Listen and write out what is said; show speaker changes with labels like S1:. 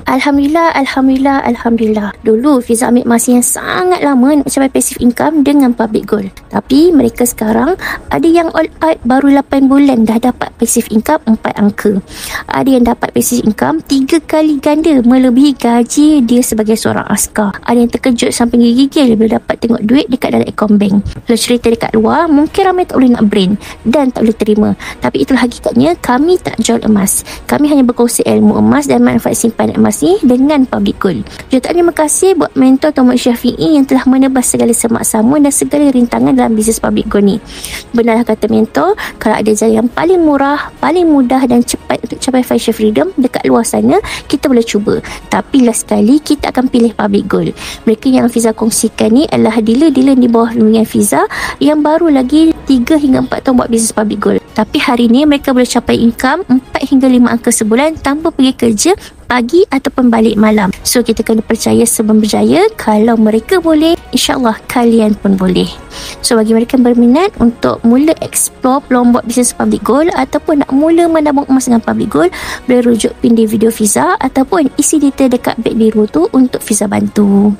S1: Alhamdulillah. Dulu Fiza ambil masa yang sangat lama nak capai passive income dengan public gold. Tapi mereka sekarang ada yang all out baru 8 bulan dah dapat passive income 4 angka. Ada yang dapat passive income 3 kali ganda melebihi gaji dia sebagai seorang askar. Ada yang terkejut sampai gigil bila dapat tengok duit dekat dalam akaun bank. Kalau cerita dekat luar, mungkin ramai tak boleh nak brain dan tak boleh terima. Tapi itulah hakikatnya, kami tak jual emas. Kami hanya berkongsi ilmu emas dan manfaat simpan emas ni dengan public gold. Jutaan terima kasih buat mentor Tuan Syafiee yang telah menebas segala semak-sama dan segala rintangan dalam bisnes public gold ni. Benarlah kata mentor, kalau ada jalan yang paling murah, paling mudah dan cepat untuk capai financial freedom dekat luar sana, kita boleh cuba. Tapi last sekali, kita akan pilih public gold. Mereka yang Fiza kongsikan ni adalah dealer-dealer di bawah bimbingan Fiza yang baru lagi 3 hingga 4 tahun buat bisnes public gold. Tapi hari ni mereka boleh capai income 4 hingga 5 angka sebulan tanpa pergi kerja pagi ataupun balik malam. So kita kena percaya sebelum berjaya. Kalau mereka boleh, insyaAllah kalian pun boleh. So bagi mereka yang berminat untuk mula explore peluang buat bisnes public gold ataupun nak mula menabung emas dengan public gold, boleh rujuk pin di video Fiza ataupun isi detail dekat beg biru tu untuk Fiza bantu.